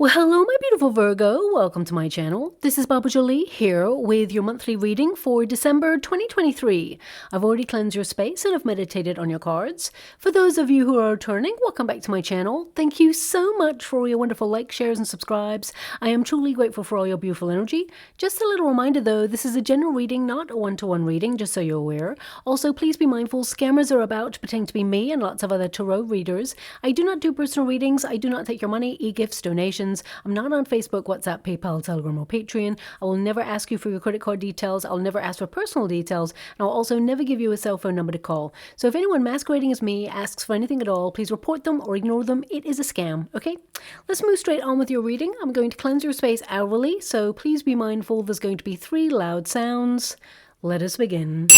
Well, hello, my beautiful Virgo. Welcome to my channel. This is Baba Jolie here with your monthly reading for December 2023. I've already cleansed your space and have meditated on your cards. For those of you who are returning, welcome back to my channel. Thank you so much for your wonderful likes, shares, and subscribes. I am truly grateful for all your beautiful energy. Just a little reminder though, this is a general reading, not a one-to-one reading, just so you're aware. Also, please be mindful, scammers are about to pretend to be me and lots of other tarot readers. I do not do personal readings. I do not take your money, e-gifts, donations. I'm not on Facebook, WhatsApp, PayPal, Telegram, or Patreon. I will never ask you for your credit card details. I'll never ask for personal details. And I'll also never give you a cell phone number to call. So if anyone masquerading as me asks for anything at all, please report them or ignore them. It is a scam, okay? Let's move straight on with your reading. I'm going to cleanse your space hourly, so please be mindful there's going to be 3 loud sounds. Let us begin.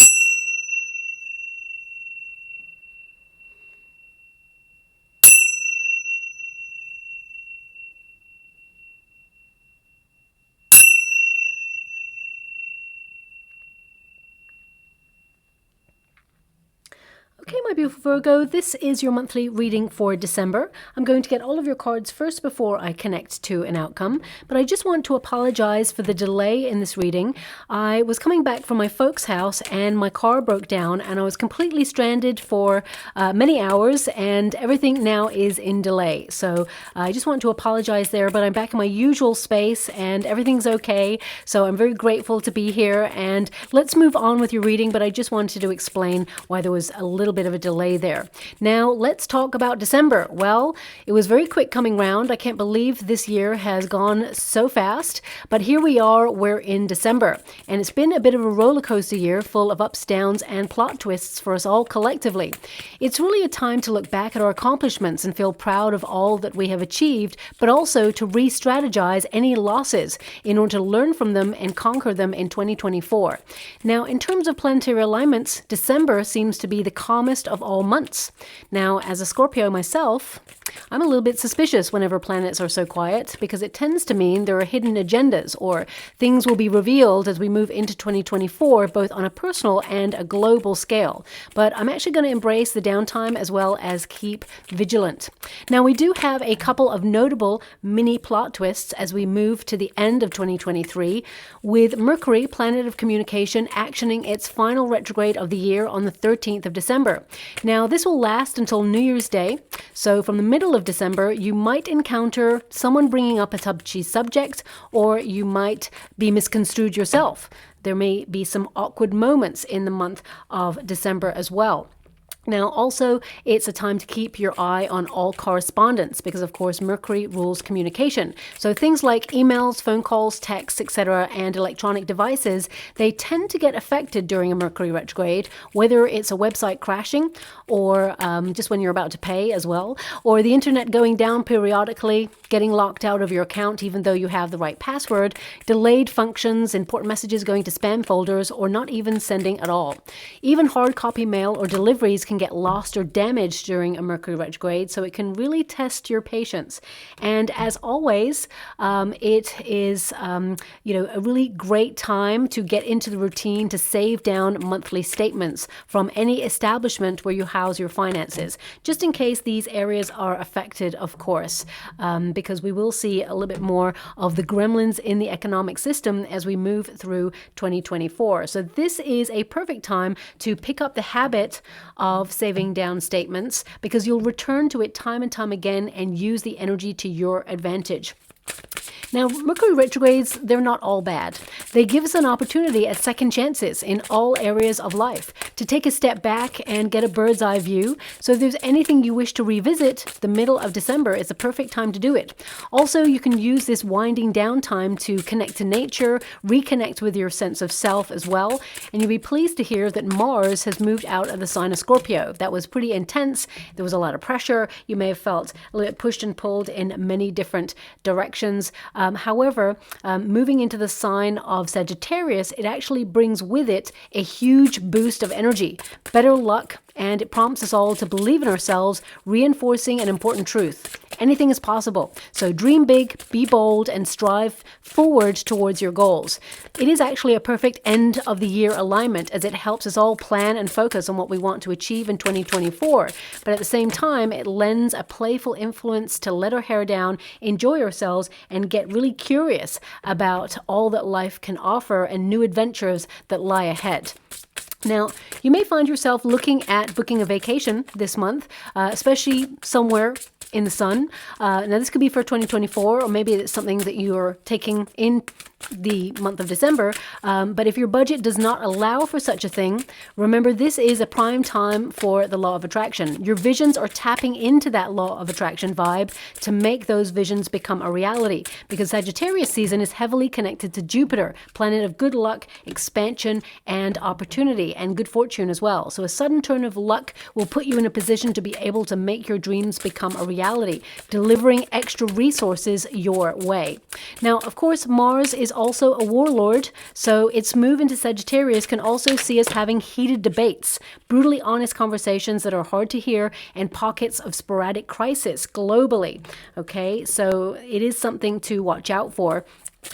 Okay, my beautiful Virgo, this is your monthly reading for December. I'm going to get all of your cards first before I connect to an outcome, but I just want to apologize for the delay in this reading. I was coming back from my folks' house and my car broke down and I was completely stranded for many hours and everything now is in delay. So I just want to apologize there, but I'm back in my usual space and everything's okay. So I'm very grateful to be here, and let's move on with your reading, but I just wanted to explain why there was a little bit of a delay there. Now let's talk about December. Well, it was very quick coming round. I can't believe this year has gone so fast, but here we are, we're in December, and it's been a bit of a roller coaster year full of ups, downs, and plot twists for us all collectively. It's really a time to look back at our accomplishments and feel proud of all that we have achieved, but also to re-strategize any losses in order to learn from them and conquer them in 2024. Now, in terms of planetary alignments, December seems to be the calmest of all months. Now, as a Scorpio myself, I'm a little bit suspicious whenever planets are so quiet, because it tends to mean there are hidden agendas or things will be revealed as we move into 2024, both on a personal and a global scale. But I'm actually going to embrace the downtime as well as keep vigilant. Now, we do have a couple of notable mini plot twists as we move to the end of 2023, with Mercury, planet of communication, actioning its final retrograde of the year on the 13th of December. Now, this will last until New Year's Day. So from the middle of December, you might encounter someone bringing up a touchy subject, or you might be misconstrued yourself. There may be some awkward moments in the month of December as well. Now, also, it's a time to keep your eye on all correspondence because, of course, Mercury rules communication. So things like emails, phone calls, texts, etc., and electronic devices, they tend to get affected during a Mercury retrograde, whether it's a website crashing or just when you're about to pay as well, or the internet going down periodically, getting locked out of your account even though you have the right password, delayed functions, important messages going to spam folders, or not even sending at all. Even hard copy mail or deliveries can get lost or damaged during a Mercury retrograde, so it can really test your patience. And as always, it is a really great time to get into the routine to save down monthly statements from any establishment where you house your finances, just in case these areas are affected, of course, because we will see a little bit more of the gremlins in the economic system as we move through 2024. So this is a perfect time to pick up the habit of saving down statements, because you'll return to it time and time again and use the energy to your advantage. Now, Mercury retrogrades, they're not all bad. They give us an opportunity at second chances in all areas of life to take a step back and get a bird's eye view. So if there's anything you wish to revisit, the middle of December is the perfect time to do it. Also, you can use this winding down time to connect to nature, reconnect with your sense of self as well. And you'll be pleased to hear that Mars has moved out of the sign of Scorpio. That was pretty intense. There was a lot of pressure. You may have felt a little bit pushed and pulled in many different directions. However, moving into the sign of Sagittarius, it actually brings with it a huge boost of energy energy, better luck, and it prompts us all to believe in ourselves, reinforcing an important truth. Anything is possible. So dream big, be bold, and strive forward towards your goals. It is actually a perfect end of the year alignment, as it helps us all plan and focus on what we want to achieve in 2024. But at the same time, it lends a playful influence to let our hair down, enjoy ourselves, and get really curious about all that life can offer and new adventures that lie ahead. Now, you may find yourself looking at booking a vacation this month, especially somewhere in the sun. Now, this could be for 2024, or maybe it's something that you're taking in the month of December. But if your budget does not allow for such a thing, remember this is a prime time for the law of attraction. Your visions are tapping into that law of attraction vibe to make those visions become a reality, because Sagittarius season is heavily connected to Jupiter, planet of good luck, expansion, and opportunity, and good fortune as well. So a sudden turn of luck will put you in a position to be able to make your dreams become a reality, delivering extra resources your way. Now, of course, Mars is also a warlord, so its move into Sagittarius can also see us having heated debates, brutally honest conversations that are hard to hear, and pockets of sporadic crisis globally. Okay, so it is something to watch out for.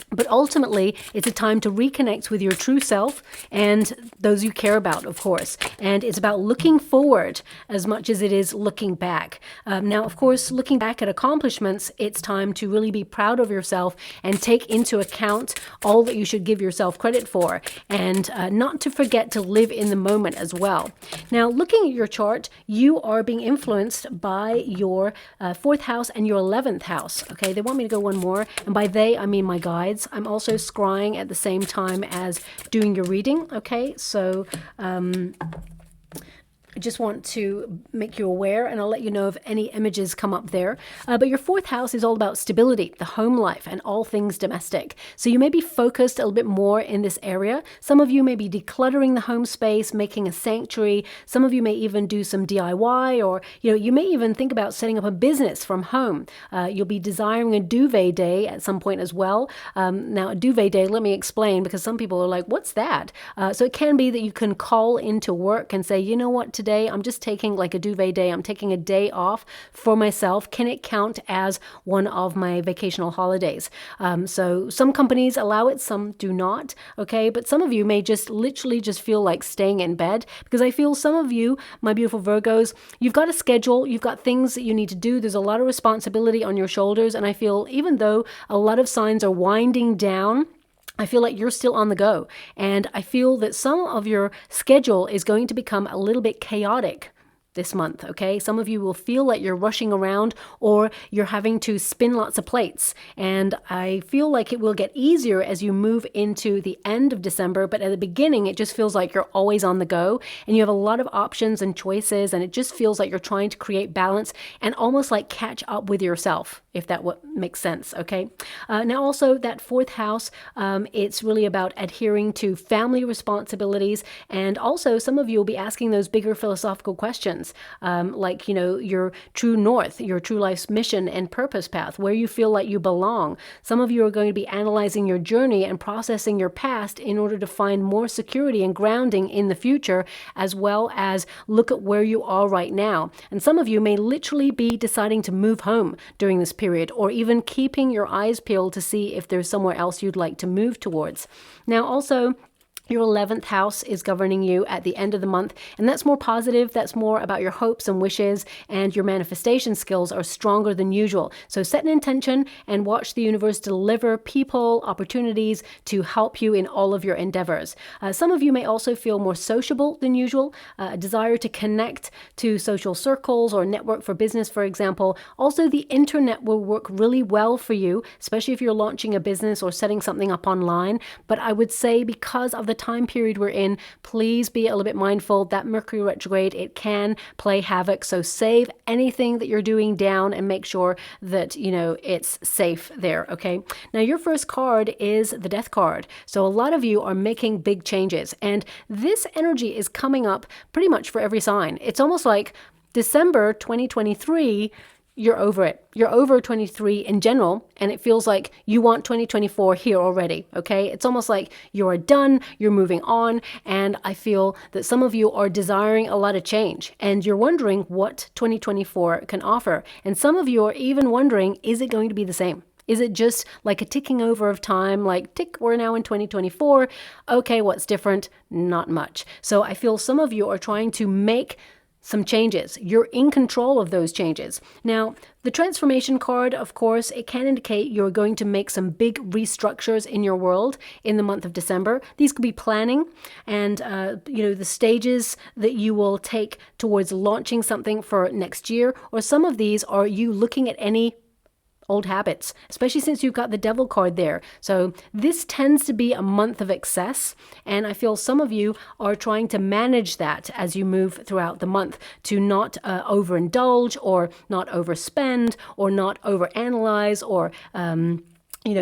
But ultimately, it's a time to reconnect with your true self and those you care about, of course. And it's about looking forward as much as it is looking back. Now, of course, looking back at accomplishments, it's time to really be proud of yourself and take into account all that you should give yourself credit for, and not to forget to live in the moment as well. Now, looking at your chart, you are being influenced by your 4th house and your 11th house. Okay, they want me to go one more. And by they, I mean my guides. I'm also scrying at the same time as doing your reading. Okay, so I just want to make you aware, and I'll let you know if any images come up there. But your 4th house is all about stability, the home life, and all things domestic. So you may be focused a little bit more in this area. Some of you may be decluttering the home space, making a sanctuary. Some of you may even do some DIY, or you may even think about setting up a business from home. You'll be desiring a duvet day at some point as well. Now, a duvet day, let me explain, because some people are like, what's that? So it can be that you can call into work and say, you know what, today I'm just taking like a duvet day. I'm taking a day off for myself. Can it count as one of my vacational holidays? So some companies allow it, some do not. Okay, but some of you may just literally just feel like staying in bed, because I feel some of you, my beautiful Virgos, you've got a schedule, you've got things that you need to do. There's a lot of responsibility on your shoulders, and I feel even though a lot of signs are winding down, I feel like you're still on the go. And I feel that some of your schedule is going to become a little bit chaotic this month, okay? Some of you will feel like you're rushing around, or you're having to spin lots of plates. And I feel like it will get easier as you move into the end of December, but at the beginning, it just feels like you're always on the go, and you have a lot of options and choices, and it just feels like you're trying to create balance and almost like catch up with yourself, if that makes sense, okay? Now also that 4th house, it's really about adhering to family responsibilities, and also some of you will be asking those bigger philosophical questions, like, your true north, your true life's mission and purpose path, where you feel like you belong. Some of you are going to be analyzing your journey and processing your past in order to find more security and grounding in the future, as well as look at where you are right now. And some of you may literally be deciding to move home during this period, or even keeping your eyes peeled to see if there's somewhere else you'd like to move towards. Now, also, your 11th house is governing you at the end of the month, and that's more positive. That's more about your hopes and wishes, and your manifestation skills are stronger than usual. So set an intention and watch the universe deliver people, opportunities to help you in all of your endeavors. Some of you may also feel more sociable than usual, a desire to connect to social circles or network for business, for example. Also, the internet will work really well for you, especially if you're launching a business or setting something up online. But I would say, because of the time period we're in, please be a little bit mindful that Mercury retrograde, it can play havoc. So save anything that you're doing down and make sure that, it's safe there. Okay. Now, your first card is the Death card. So a lot of you are making big changes, and this energy is coming up pretty much for every sign. It's almost like December 2023, you're over it. You're over 23 in general, and it feels like you want 2024 here already, okay? It's almost like you're done, you're moving on, and I feel that some of you are desiring a lot of change, and you're wondering what 2024 can offer. And some of you are even wondering, is it going to be the same? Is it just like a ticking over of time, like tick, we're now in 2024. Okay, what's different? Not much. So I feel some of you are trying to make some changes. You're in control of those changes. Now, the transformation card, of course, it can indicate you're going to make some big restructures in your world in the month of December. These could be planning and, the stages that you will take towards launching something for next year. Or some of these are you looking at any old habits, especially since you've got the devil card there. So this tends to be a month of excess, and I feel some of you are trying to manage that as you move throughout the month to not overindulge or not overspend or not overanalyze or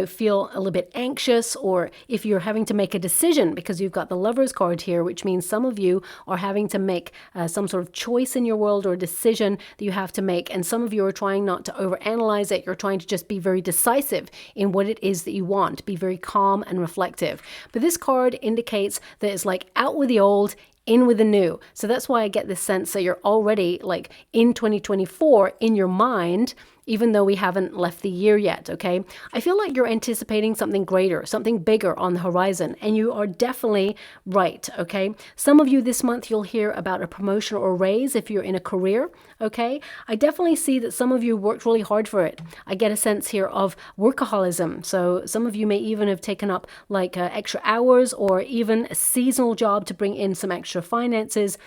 feel a little bit anxious, or if you're having to make a decision, because you've got the Lovers card here, which means some of you are having to make some sort of choice in your world or decision that you have to make, and some of you are trying not to overanalyze it. You're trying to just be very decisive in what it is that you want, be very calm and reflective. But this card indicates that it's like out with the old, in with the new. So that's why I get this sense that you're already like in 2024 in your mind, even though we haven't left the year yet, okay? I feel like you're anticipating something greater, something bigger on the horizon, and you are definitely right, okay? Some of you this month, you'll hear about a promotion or raise if you're in a career, okay? I definitely see that some of you worked really hard for it. I get a sense here of workaholism. So some of you may even have taken up like extra hours or even a seasonal job to bring in some extra finances.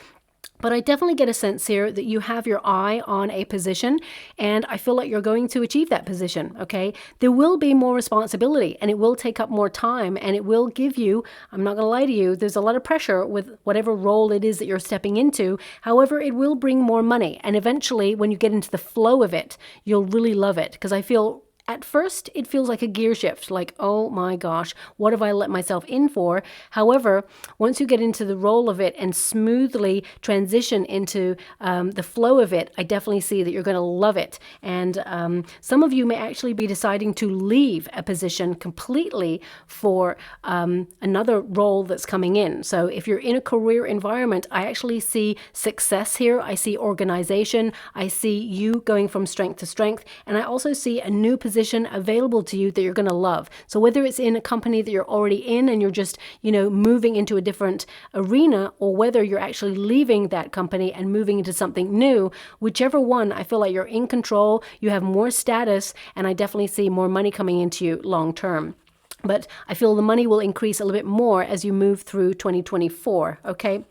But I definitely get a sense here that you have your eye on a position, and I feel like you're going to achieve that position, okay? There will be more responsibility, and it will take up more time, and it will give you, I'm not going to lie to you, there's a lot of pressure with whatever role it is that you're stepping into. However, it will bring more money, and eventually when you get into the flow of it, you'll really love it, because I feel at first, it feels like a gear shift, like, oh my gosh, what have I let myself in for? However, once you get into the role of it and smoothly transition into the flow of it, I definitely see that you're going to love it. And some of you may actually be deciding to leave a position completely for another role that's coming in. So if you're in a career environment, I actually see success here. I see organization. I see you going from strength to strength. And I also see a new position available to you that you're going to love. So whether it's in a company that you're already in and you're just, moving into a different arena, or whether you're actually leaving that company and moving into something new, whichever one, I feel like you're in control, you have more status, and I definitely see more money coming into you long term. But I feel the money will increase a little bit more as you move through 2024, okay?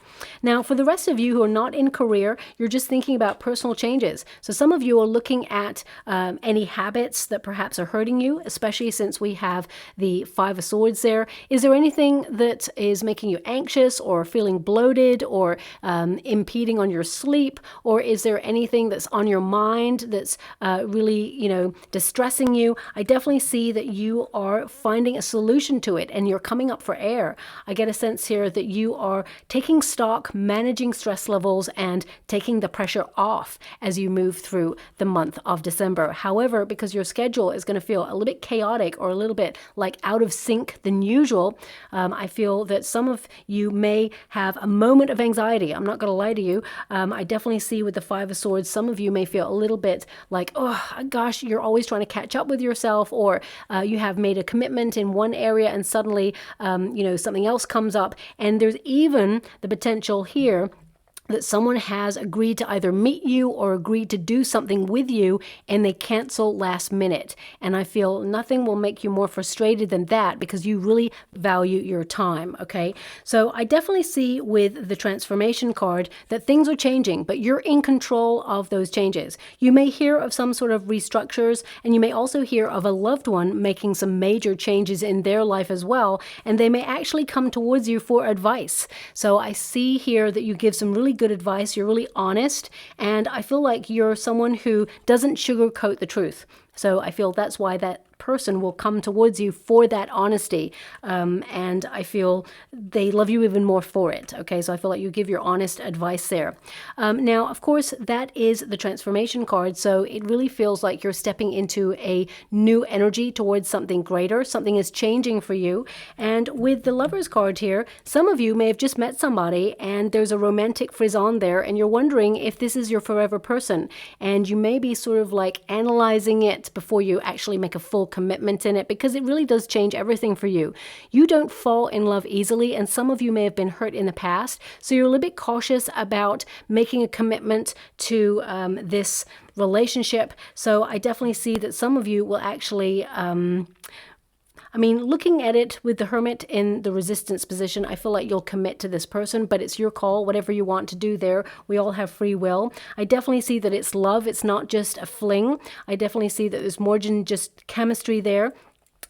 Now, for the rest of you who are not in career, you're just thinking about personal changes. So some of you are looking at any habits that perhaps are hurting you, especially since we have the Five of Swords there. Is there anything that is making you anxious or feeling bloated or impeding on your sleep? Or is there anything that's on your mind that's really, distressing you? I definitely see that you are finding a solution to it and you're coming up for air. I get a sense here that you are taking stock, managing stress levels, and taking the pressure off as you move through the month of December. However, because your schedule is going to feel a little bit chaotic or a little bit like out of sync than usual, I feel that some of you may have a moment of anxiety. I'm not going to lie to you. I definitely see with the Five of Swords, some of you may feel a little bit like, oh gosh, you're always trying to catch up with yourself, or you have made a commitment in one area and suddenly, something else comes up. And there's even the potential here that someone has agreed to either meet you or agreed to do something with you, and they cancel last minute. And I feel nothing will make you more frustrated than that, because you really value your time, okay? So I definitely see with the transformation card that things are changing, but you're in control of those changes. You may hear of some sort of restructures, and you may also hear of a loved one making some major changes in their life as well, and they may actually come towards you for advice. So I see here that you give some really good advice, you're really honest, and I feel like you're someone who doesn't sugarcoat the truth. So I feel that's why that person will come towards you for that honesty. And I feel they love you even more for it. Okay, so I feel like you give your honest advice there. Now, of course, that is the transformation card. So it really feels like you're stepping into a new energy towards something greater. Something is changing for you. And with the Lovers card here, some of you may have just met somebody and there's a romantic frisson there, and you're wondering if this is your forever person. And you may be sort of like analyzing it before you actually make a full commitment in it, because it really does change everything for you. You don't fall in love easily, and some of you may have been hurt in the past, so you're a little bit cautious about making a commitment to this relationship. So I definitely see that some of you will actually looking at it with the Hermit in the resistance position, I feel like you'll commit to this person, but it's your call, whatever you want to do there. We all have free will. I definitely see that it's love. It's not just a fling. I definitely see that there's more than just chemistry there.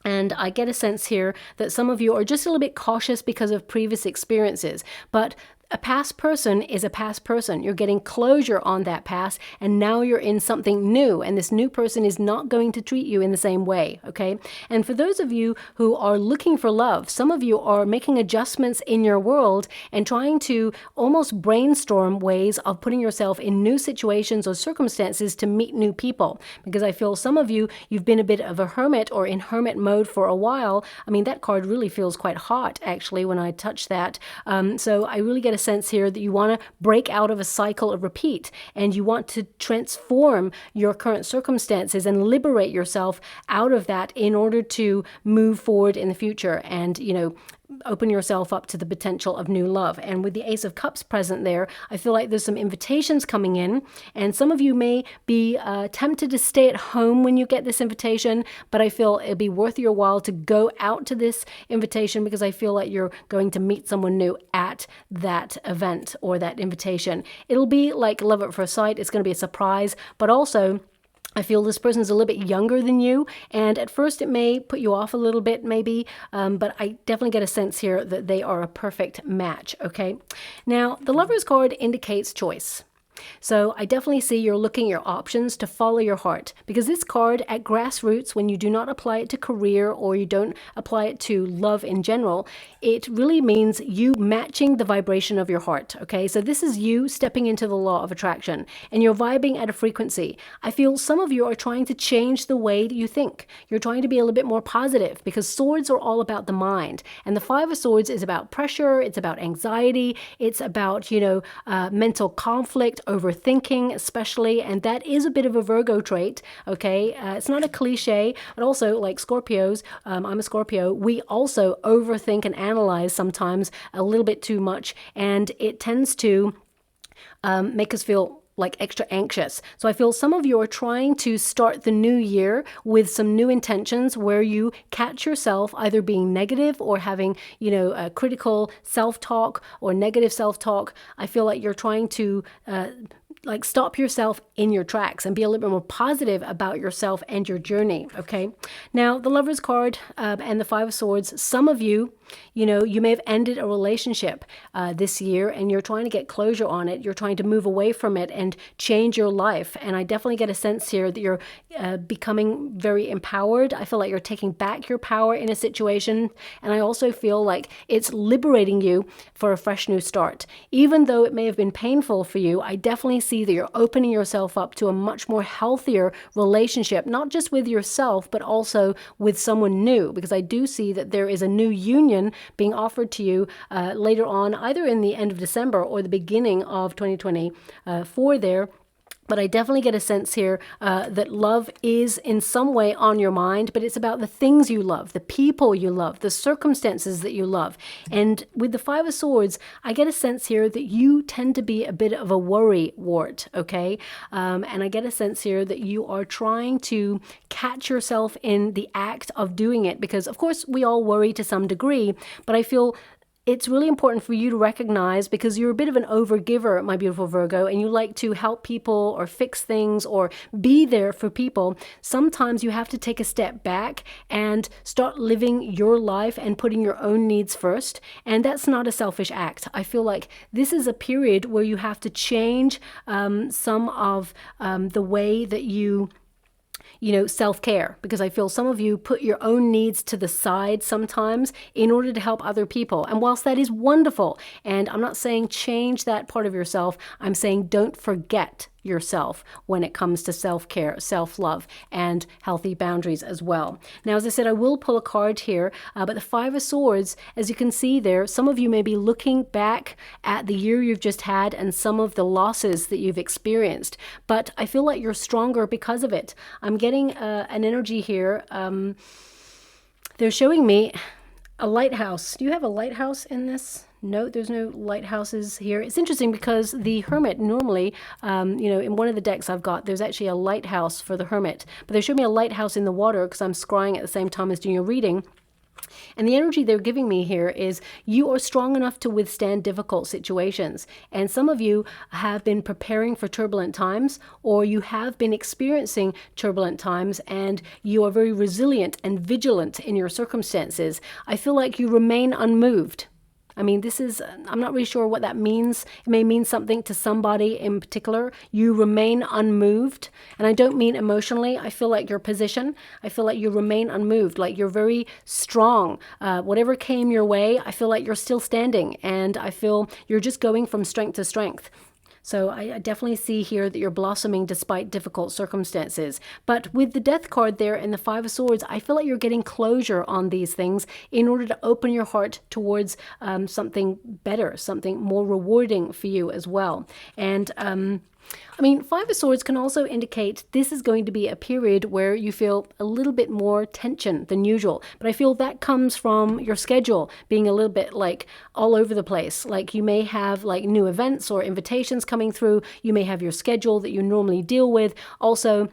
And I get a sense here that some of you are just a little bit cautious because of previous experiences. But a past person is a past person. You're getting closure on that past, and now you're in something new, and this new person is not going to treat you in the same way, okay? And for those of you who are looking for love, some of you are making adjustments in your world and trying to almost brainstorm ways of putting yourself in new situations or circumstances to meet new people. Because I feel some of you, you've been a bit of a hermit or in hermit mode for a while. I mean, that card really feels quite hot, actually, when I touch that. So I really get a sense here that you want to break out of a cycle of repeat, and you want to transform your current circumstances and liberate yourself out of that in order to move forward in the future and, open yourself up to the potential of new love. And with the Ace of Cups present there, I feel like there's some invitations coming in, and some of you may be tempted to stay at home when you get this invitation, but I feel it'll be worth your while to go out to this invitation, because I feel like you're going to meet someone new at that event or that invitation. It'll be like love at first sight. It's going to be a surprise, but also I feel this person's a little bit younger than you, and at first it may put you off a little bit, maybe, but I definitely get a sense here that they are a perfect match, okay? Now, the Lovers card indicates choice. So I definitely see you're looking at your options to follow your heart, because this card at grassroots, when you do not apply it to career or you don't apply it to love in general, it really means you matching the vibration of your heart. Okay, so this is you stepping into the law of attraction, and you're vibing at a frequency. I feel some of you are trying to change the way that you think. You're trying to be a little bit more positive, because swords are all about the mind, and the Five of Swords is about pressure. It's about anxiety. It's about mental conflict, overthinking especially, and that is a bit of a Virgo trait, okay? It's not a cliche, but also like Scorpios, I'm a Scorpio, we also overthink and analyze sometimes a little bit too much, and it tends to make us feel like extra anxious. So I feel some of you are trying to start the new year with some new intentions where you catch yourself either being negative or having, a critical self-talk or negative self-talk. I feel like you're trying to stop yourself in your tracks and be a little bit more positive about yourself and your journey, okay? Now, the Lovers card and the Five of Swords, some of you, you may have ended a relationship this year, and you're trying to get closure on it. You're trying to move away from it and change your life. And I definitely get a sense here that you're becoming very empowered. I feel like you're taking back your power in a situation. And I also feel like it's liberating you for a fresh new start. Even though it may have been painful for you, I definitely see that you're opening yourself up to a much more healthier relationship, not just with yourself, but also with someone new, because I do see that there is a new union being offered to you later on, either in the end of December or the beginning of 2024 there. But I definitely get a sense here that love is in some way on your mind, but it's about the things you love, the people you love, the circumstances that you love. And with the Five of Swords, I get a sense here that you tend to be a bit of a worry wart, okay? And I get a sense here that you are trying to catch yourself in the act of doing it, because of course we all worry to some degree, but I feel it's really important for you to recognize, because you're a bit of an overgiver, my beautiful Virgo, and you like to help people or fix things or be there for people. Sometimes you have to take a step back and start living your life and putting your own needs first. And that's not a selfish act. I feel like this is a period where you have to change some of the way that you self-care, because I feel some of you put your own needs to the side sometimes in order to help other people. And whilst that is wonderful, and I'm not saying change that part of yourself, I'm saying don't forget yourself when it comes to self-care, self-love, and healthy boundaries as well. Now, as I said, I will pull a card here, but the Five of Swords, as you can see there, some of you may be looking back at the year you've just had and some of the losses that you've experienced, but I feel like you're stronger because of it. I'm getting an energy here. They're showing me a lighthouse. Do you have a lighthouse in this? No, there's no lighthouses here. It's interesting because the Hermit normally, in one of the decks I've got, there's actually a lighthouse for the Hermit. But they showed me a lighthouse in the water because I'm scrying at the same time as doing a reading. And the energy they're giving me here is you are strong enough to withstand difficult situations. And some of you have been preparing for turbulent times, or you have been experiencing turbulent times, and you are very resilient and vigilant in your circumstances. I feel like you remain unmoved. I mean, I'm not really sure what that means. It may mean something to somebody in particular. You remain unmoved. And I don't mean emotionally. I feel like your position, I feel like you remain unmoved, like you're very strong. Whatever came your way, I feel like you're still standing. And I feel you're just going from strength to strength. So I definitely see here that you're blossoming despite difficult circumstances. But with the Death card there and the Five of Swords, I feel like you're getting closure on these things in order to open your heart towards something better, something more rewarding for you as well. And Five of Swords can also indicate this is going to be a period where you feel a little bit more tension than usual. But I feel that comes from your schedule being a little bit like all over the place. Like you may have like new events or invitations coming through. You may have your schedule that you normally deal with. Also,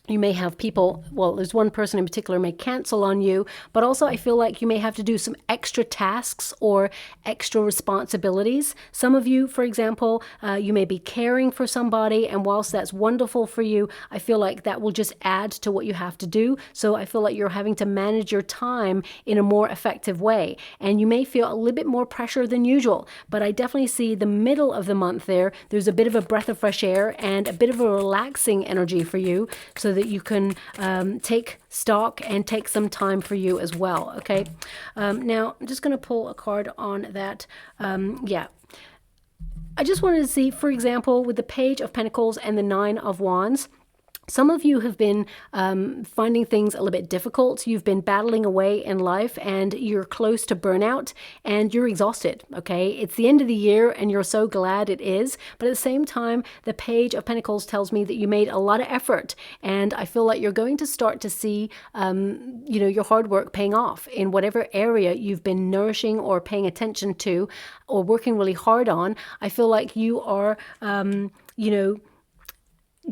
you may have people, well, there's one person in particular may cancel on you, but also I feel like you may have to do some extra tasks or extra responsibilities. Some of you, for example, you may be caring for somebody, and whilst that's wonderful for you, I feel like that will just add to what you have to do. So I feel like you're having to manage your time in a more effective way, and you may feel a little bit more pressure than usual, but I definitely see the middle of the month there's a bit of a breath of fresh air and a bit of a relaxing energy for you, so that you can take stock and take some time for you as well. Okay. Now I'm just going to pull a card on that. I just wanted to see, for example, with the Page of Pentacles and the Nine of Wands, some of you have been finding things a little bit difficult. You've been battling away in life and you're close to burnout and you're exhausted, okay? It's the end of the year and you're so glad it is. But at the same time, the Page of Pentacles tells me that you made a lot of effort, and I feel like you're going to start to see, your hard work paying off in whatever area you've been nourishing or paying attention to or working really hard on. I feel like you are,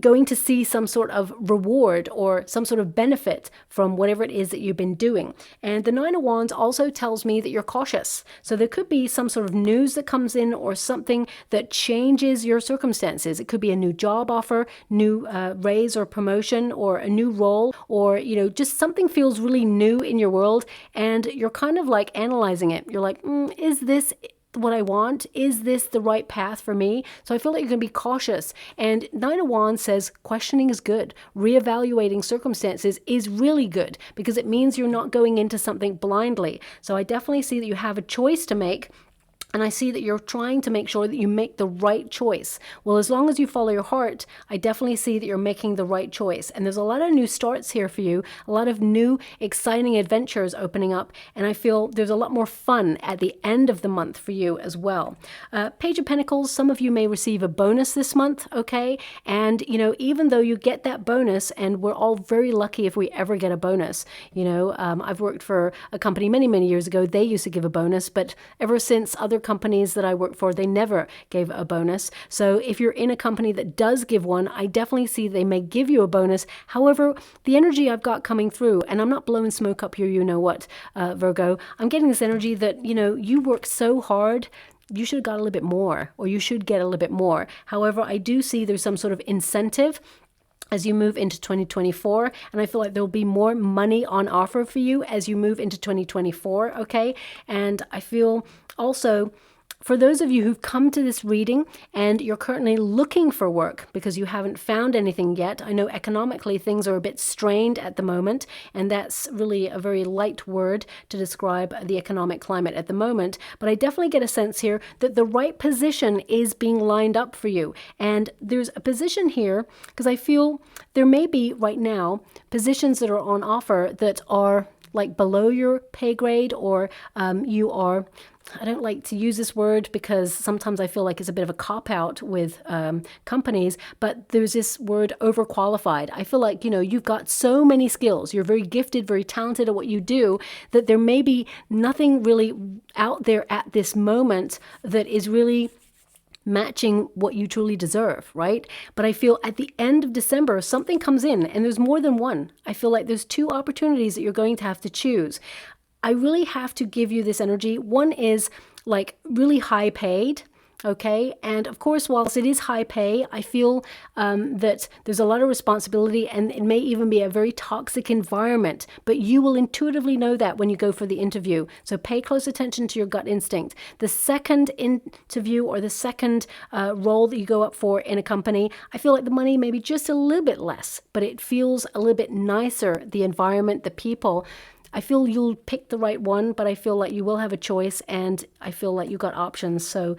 going to see some sort of reward or some sort of benefit from whatever it is that you've been doing. And the Nine of Wands also tells me that you're cautious. So there could be some sort of news that comes in or something that changes your circumstances. It could be a new job offer, new raise or promotion, or a new role, or, just something feels really new in your world and you're kind of like analyzing it. You're like, is this what I want? Is this the right path for me? So I feel like you're going to be cautious. And Nine of Wands says questioning is good. Reevaluating circumstances is really good because it means you're not going into something blindly. So I definitely see that you have a choice to make. And I see that you're trying to make sure that you make the right choice. Well, as long as you follow your heart, I definitely see that you're making the right choice. And there's a lot of new starts here for you, a lot of new exciting adventures opening up. And I feel there's a lot more fun at the end of the month for you as well. Page of Pentacles, some of you may receive a bonus this month, okay? And, even though you get that bonus, and we're all very lucky if we ever get a bonus, I've worked for a company many, many years ago. They used to give a bonus, but ever since other companies that I work for, they never gave a bonus. So if you're in a company that does give one, I definitely see they may give you a bonus. However, the energy I've got coming through, and I'm not blowing smoke up here, Virgo, I'm getting this energy that, you work so hard, you should have got a little bit more, or you should get a little bit more. However, I do see there's some sort of incentive as you move into 2024, and I feel like there'll be more money on offer for you as you move into 2024, okay? And I feel also For those of you who've come to this reading and you're currently looking for work because you haven't found anything yet, I know economically things are a bit strained at the moment, and that's really a very light word to describe the economic climate at the moment, but I definitely get a sense here that the right position is being lined up for you. And there's a position here, because I feel there may be right now positions that are on offer that are like below your pay grade, or you are, I don't like to use this word because sometimes I feel like it's a bit of a cop-out with companies, but there's this word overqualified. I feel like, you've got so many skills. You're very gifted, very talented at what you do, that there may be nothing really out there at this moment that is really matching what you truly deserve, right? But I feel at the end of December, something comes in, and there's more than one. I feel like there's two opportunities that you're going to have to choose. I really have to give you this energy. One is like really high paid, okay? And of course, whilst it is high pay, I feel that there's a lot of responsibility, and it may even be a very toxic environment, but you will intuitively know that when you go for the interview. So pay close attention to your gut instinct. The second interview or the second role that you go up for in a company, I feel like the money may be just a little bit less, but it feels a little bit nicer, the environment, the people. I feel you'll pick the right one, but I feel like you will have a choice, and I feel like you got options. So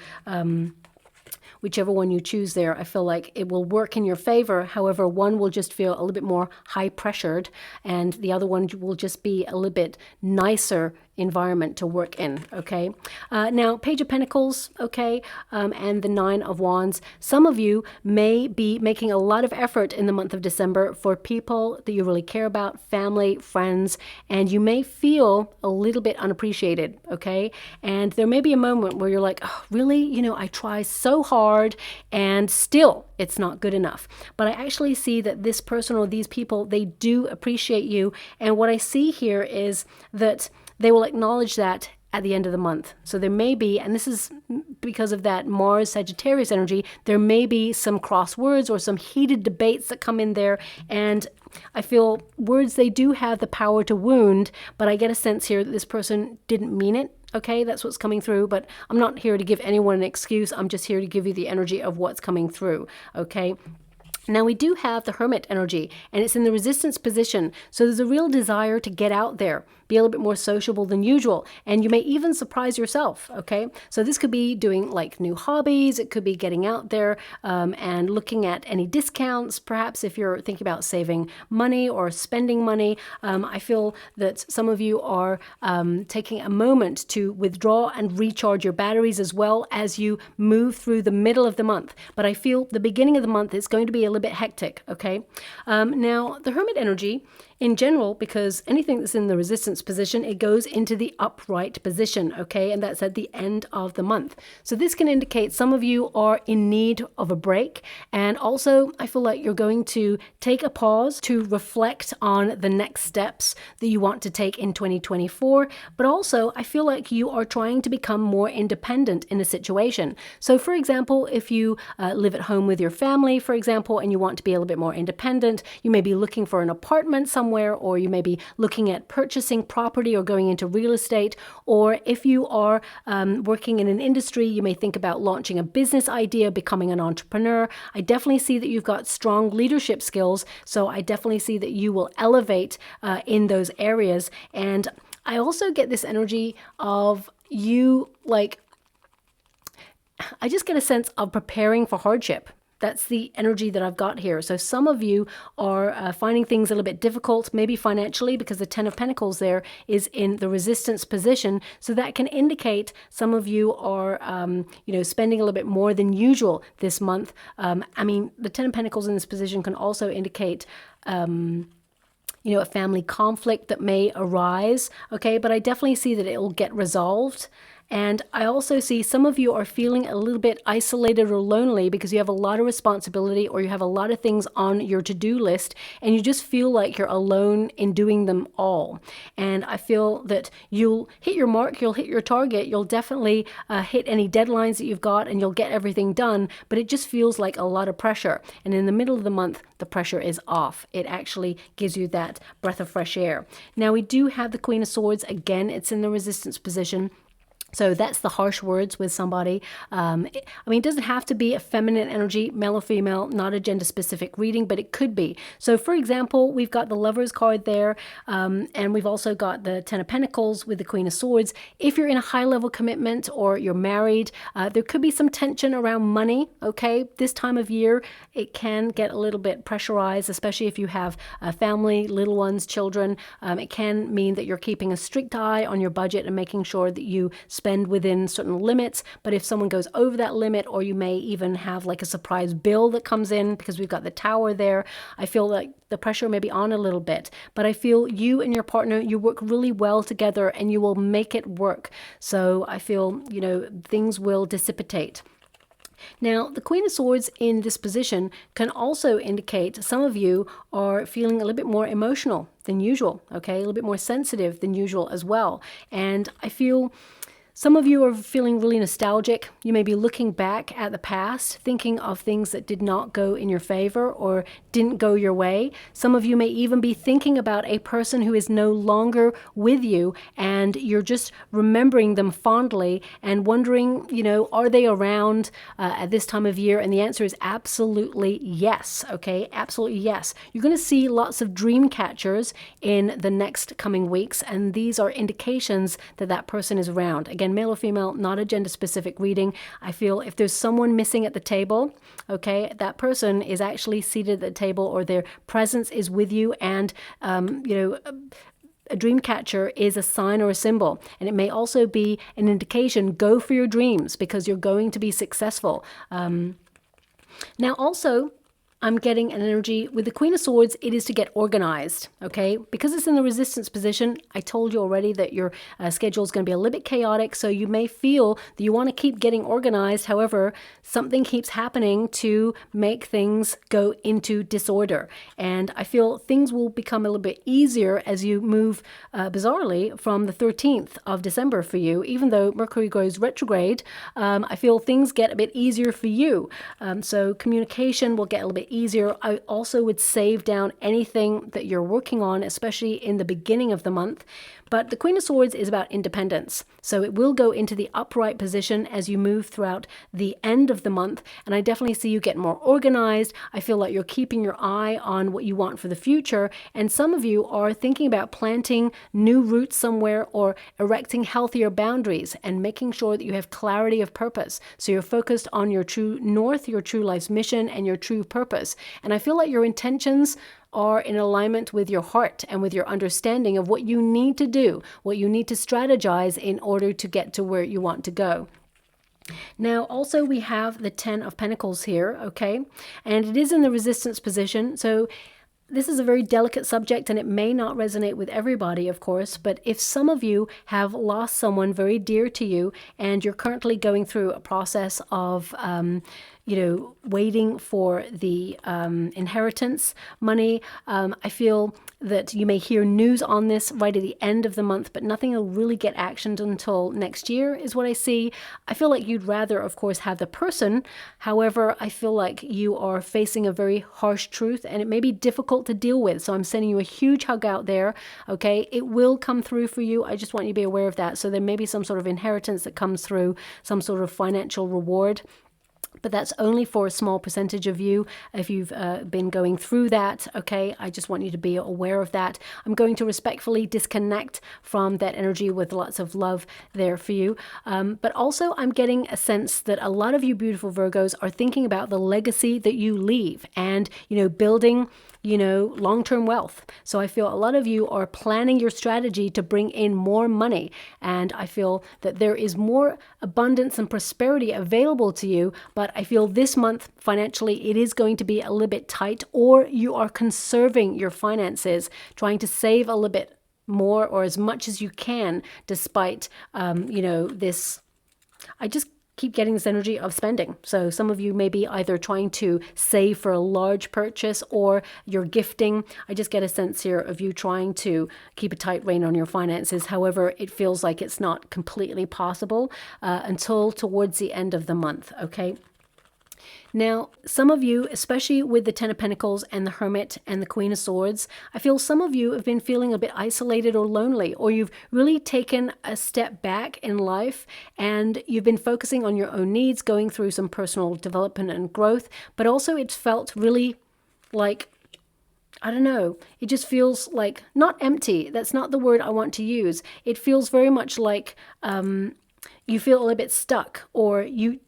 whichever one you choose there, I feel like it will work in your favor. However, one will just feel a little bit more high pressured, and the other one will just be a little bit nicer environment to work in, okay? Now, Page of Pentacles, okay, and the Nine of Wands. Some of you may be making a lot of effort in the month of December for people that you really care about, family, friends, and you may feel a little bit unappreciated, okay? And there may be a moment where you're like, oh, really? I try so hard and still it's not good enough. But I actually see that this person or these people, they do appreciate you. And what I see here is that they will acknowledge that at the end of the month. So there may be, and this is because of that Mars Sagittarius energy, there may be some cross words or some heated debates that come in there. And I feel words, they do have the power to wound, but I get a sense here that this person didn't mean it. Okay, that's what's coming through, but I'm not here to give anyone an excuse. I'm just here to give you the energy of what's coming through. Okay. Now we do have the Hermit energy, and it's in the resistance position. So there's a real desire to get out there, be a little bit more sociable than usual, and you may even surprise yourself, okay? So this could be doing like new hobbies. It could be getting out there and looking at any discounts, perhaps if you're thinking about saving money or spending money. I feel that some of you are taking a moment to withdraw and recharge your batteries as well as you move through the middle of the month. But I feel the beginning of the month is going to be a little bit hectic, okay? Now, the Hermit energy in general, because anything that's in the resistance position, it goes into the upright position, okay? And that's at the end of the month. So this can indicate some of you are in need of a break. And also, I feel like you're going to take a pause to reflect on the next steps that you want to take in 2024. But also, I feel like you are trying to become more independent in a situation. So for example, if you live at home with your family, for example, and you want to be a little bit more independent, you may be looking for an apartment somewhere, or you may be looking at purchasing property or going into real estate. Or if you are working in an industry, you may think about launching a business idea, becoming an entrepreneur. I definitely see that you've got strong leadership skills, so I definitely see that you will elevate in those areas. And I also get this energy of you, like, I just get a sense of preparing for hardship. That's the energy that I've got here. So some of you are finding things a little bit difficult, maybe financially, because the Ten of Pentacles there is in the resistance position. So that can indicate some of you are, spending a little bit more than usual this month. I mean, the Ten of Pentacles in this position can also indicate a family conflict that may arise. Okay, but I definitely see that it will get resolved. And I also see some of you are feeling a little bit isolated or lonely because you have a lot of responsibility, or you have a lot of things on your to-do list, and you just feel like you're alone in doing them all. And I feel that you'll hit your mark, you'll hit your target, you'll definitely hit any deadlines that you've got, and you'll get everything done, but it just feels like a lot of pressure. And in the middle of the month, the pressure is off. It actually gives you that breath of fresh air. Now we do have the Queen of Swords. Again, it's in the resistance position. So that's the harsh words with somebody. I mean, it doesn't have to be a feminine energy, male or female, not a gender specific reading, but it could be. So for example, we've got the Lovers card there, and we've also got the Ten of Pentacles with the Queen of Swords. If you're in a high level commitment or you're married, there could be some tension around money, okay? This time of year, it can get a little bit pressurized, especially if you have a family, little ones, children. It can mean that you're keeping a strict eye on your budget and making sure that you spend within certain limits. But if someone goes over that limit, or you may even have like a surprise bill that comes in because we've got the Tower there, I feel like the pressure may be on a little bit. But I feel you and your partner, you work really well together and you will make it work. So I feel, you know, things will dissipate. Now, the Queen of Swords in this position can also indicate some of you are feeling a little bit more emotional than usual, okay? A little bit more sensitive than usual as well. And I feel some of you are feeling really nostalgic. You may be looking back at the past, thinking of things that did not go in your favor or didn't go your way. Some of you may even be thinking about a person who is no longer with you, and you're just remembering them fondly and wondering, you know, are they around at this time of year? And the answer is absolutely yes, okay? Absolutely yes. You're going to see lots of dream catchers in the next coming weeks, and these are indications that that person is around. Again, male or female, not a gender specific reading. I feel if there's someone missing at the table, okay, that person is actually seated at the table, or their presence is with you, and you know, a dream catcher is a sign or a symbol, and it may also be an indication, go for your dreams because you're going to be successful. Now also, I'm getting an energy with the Queen of Swords. It is to get organized, okay? Because it's in the resistance position, I told you already that your schedule is going to be a little bit chaotic, so you may feel that you want to keep getting organized. However, something keeps happening to make things go into disorder. And I feel things will become a little bit easier as you move, bizarrely, from the 13th of December for you. Even though Mercury goes retrograde, I feel things get a bit easier for you. So communication will get a little bit easier. I also would save down anything that you're working on, especially in the beginning of the month. But the Queen of Swords is about independence. So it will go into the upright position as you move throughout the end of the month. And I definitely see you get more organized. I feel like you're keeping your eye on what you want for the future. And some of you are thinking about planting new roots somewhere, or erecting healthier boundaries and making sure that you have clarity of purpose. So you're focused on your true north, your true life's mission, and your true purpose. And I feel like your intentions are in alignment with your heart and with your understanding of what you need to do, what you need to strategize in order to get to where you want to go. Now, also we have the Ten of Pentacles here, okay? And it is in the resistance position. So this is a very delicate subject, and it may not resonate with everybody, of course, but if some of you have lost someone very dear to you and you're currently going through a process of, you know, waiting for the inheritance money, I feel that you may hear news on this right at the end of the month, but nothing will really get actioned until next year is what I see. I feel like you'd rather, of course, have the person. However, I feel like you are facing a very harsh truth, and it may be difficult to deal with. So I'm sending you a huge hug out there, okay? It will come through for you. I just want you to be aware of that. So there may be some sort of inheritance that comes through, some sort of financial reward. But that's only for a small percentage of you. If you've been going through that, okay, I just want you to be aware of that. I'm going to respectfully disconnect from that energy with lots of love there for you. But also I'm getting a sense that a lot of you beautiful Virgos are thinking about the legacy that you leave and, you know, building, you know, long-term wealth. So I feel a lot of you are planning your strategy to bring in more money. And I feel that there is more abundance and prosperity available to you. But I feel this month financially, it is going to be a little bit tight, or you are conserving your finances, trying to save a little bit more or as much as you can, despite, you know, this, I just keep getting this energy of spending. So some of you may be either trying to save for a large purchase or you're gifting. I just get a sense here of you trying to keep a tight rein on your finances. However, it feels like it's not completely possible until towards the end of the month, okay? Now, some of you, especially with the Ten of Pentacles and the Hermit and the Queen of Swords, I feel some of you have been feeling a bit isolated or lonely, or you've really taken a step back in life and you've been focusing on your own needs, going through some personal development and growth, but also it's felt really like, I don't know, it just feels like, not empty, that's not the word I want to use. It feels very much like you feel a little bit stuck, or you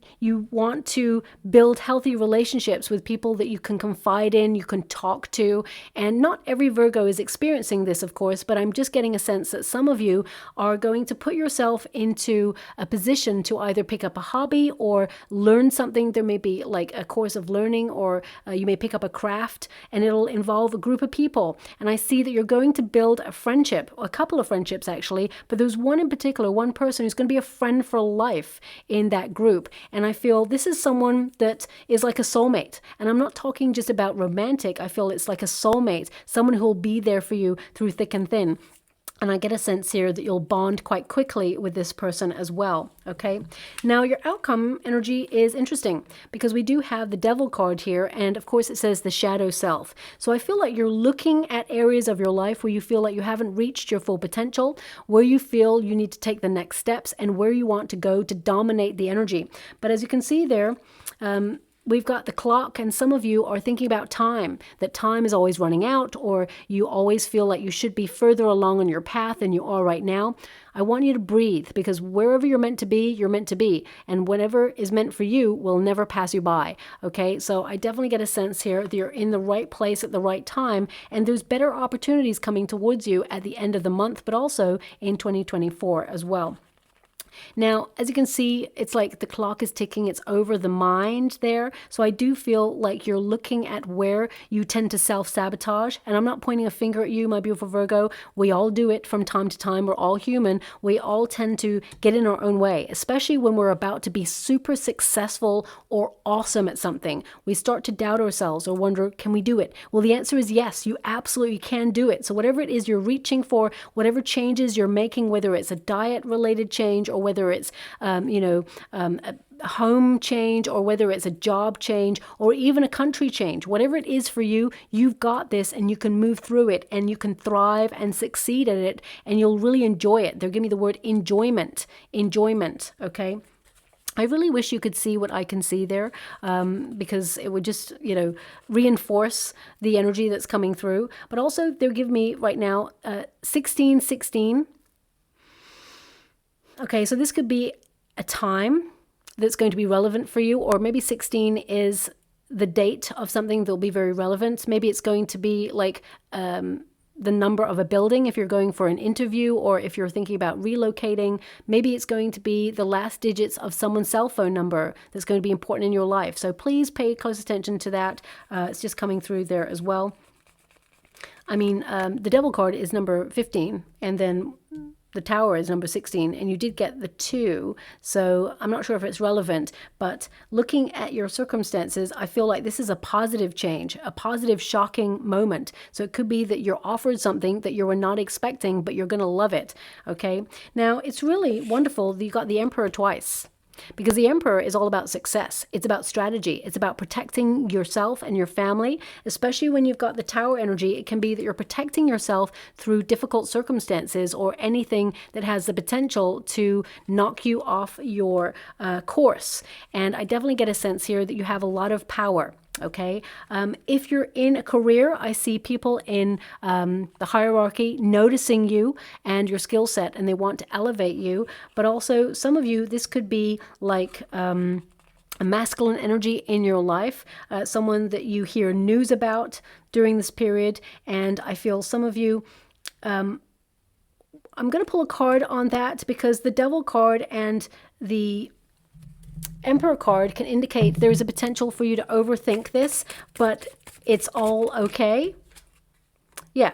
want to build healthy relationships with people that you can confide in, you can talk to. And not every Virgo is experiencing this, of course, but I'm just getting a sense that some of you are going to put yourself into a position to either pick up a hobby or learn something. There may be like a course of learning, or you may pick up a craft, and it'll involve a group of people. And I see that you're going to build a friendship, a couple of friendships actually, but there's one in particular, one person who's going to be a friend for life in that group. And I feel this is someone that is like a soulmate. And I'm not talking just about romantic. I feel it's like a soulmate, someone who will be there for you through thick and thin. And I get a sense here that you'll bond quite quickly with this person as well, okay? Now, your outcome energy is interesting because we do have the Devil card here, and of course it says the shadow self. So I feel like you're looking at areas of your life where you feel like you haven't reached your full potential, where you feel you need to take the next steps, and where you want to go to dominate the energy. But as you can see there, we've got the clock, and some of you are thinking about time, that time is always running out, or you always feel like you should be further along on your path than you are right now. I want you to breathe, because wherever you're meant to be, you're meant to be. And whatever is meant for you will never pass you by. Okay, so I definitely get a sense here that you're in the right place at the right time, and there's better opportunities coming towards you at the end of the month, but also in 2024 as well. Now, as you can see, it's like the clock is ticking. It's over the mind there. So I do feel like you're looking at where you tend to self-sabotage. And I'm not pointing a finger at you, my beautiful Virgo. We all do it from time to time. We're all human. We all tend to get in our own way, especially when we're about to be super successful or awesome at something. We start to doubt ourselves or wonder, can we do it? Well, the answer is yes, you absolutely can do it. So whatever it is you're reaching for, whatever changes you're making, whether it's a diet-related change or whether it's, a home change, or whether it's a job change, or even a country change, whatever it is for you, you've got this, and you can move through it, and you can thrive and succeed at it, and you'll really enjoy it. They're giving me the word enjoyment, okay? I really wish you could see what I can see there, because it would just, reinforce the energy that's coming through. But also, they're giving me right now 1616. Okay, so this could be a time that's going to be relevant for you, or maybe 16 is the date of something that'll be very relevant. Maybe it's going to be like the number of a building if you're going for an interview, or if you're thinking about relocating. Maybe it's going to be the last digits of someone's cell phone number that's going to be important in your life. So please pay close attention to that. It's just coming through there as well. I mean, the Devil card is number 15, and then the Tower is number 16, and you did get the 2, so I'm not sure if it's relevant, but looking at your circumstances, I feel like this is a positive change, a positive, shocking moment. So it could be that you're offered something that you were not expecting, but you're going to love it, okay? Now, it's really wonderful that you got the Emperor twice, because the Emperor is all about success. It's about strategy. It's about protecting yourself and your family, especially when you've got the Tower energy. It can be that you're protecting yourself through difficult circumstances, or anything that has the potential to knock you off your course. And I definitely get a sense here that you have a lot of power. Okay, if you're in a career, I see people in the hierarchy noticing you and your skill set, and they want to elevate you. But also, some of you, this could be like a masculine energy in your life, someone that you hear news about during this period. And I feel some of you, I'm going to pull a card on that, because the Devil card and the Emperor card can indicate there is a potential for you to overthink this, but it's all okay. Yeah,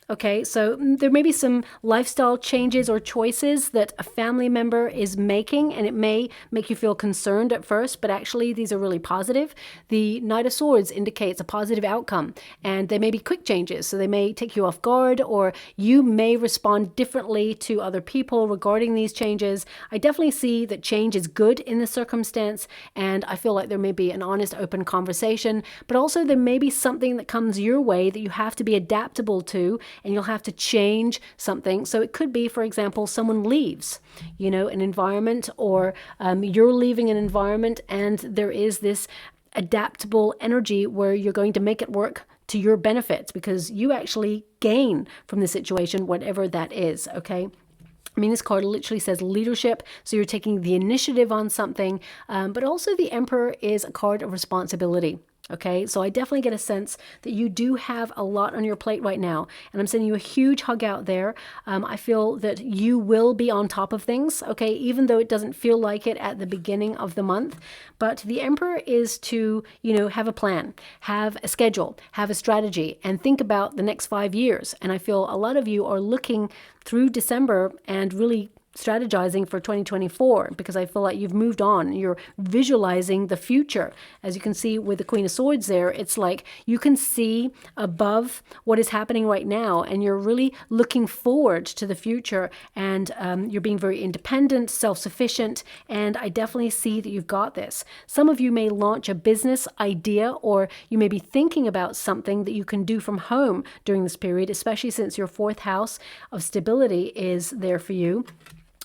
Okay, so there may be some lifestyle changes or choices that a family member is making, and it may make you feel concerned at first, but actually these are really positive. The Knight of Swords indicates a positive outcome, and they may be quick changes, so they may take you off guard, or you may respond differently to other people regarding these changes. I definitely see that change is good in this circumstance, and I feel like there may be an honest, open conversation, but also there may be something that comes your way that you have to be adaptable to, and you'll have to change something. So it could be, for example, someone leaves, an environment, or you're leaving an environment, and there is this adaptable energy where you're going to make it work to your benefits because you actually gain from the situation, whatever that is, okay? I mean, this card literally says leadership, so you're taking the initiative on something, but also the Emperor is a card of responsibility. Okay, so I definitely get a sense that you do have a lot on your plate right now, and I'm sending you a huge hug out there. I feel that you will be on top of things, okay, even though it doesn't feel like it at the beginning of the month. But the Emperor is to, have a plan, have a schedule, have a strategy, and think about the next 5 years. And I feel a lot of you are looking through December and really strategizing for 2024, because I feel like you've moved on. You're visualizing the future. As you can see with the Queen of Swords there, it's like you can see above what is happening right now, and you're really looking forward to the future, and you're being very independent, self-sufficient, and I definitely see that you've got this. Some of you may launch a business idea, or you may be thinking about something that you can do from home during this period, especially since your 4th house of stability is there for you.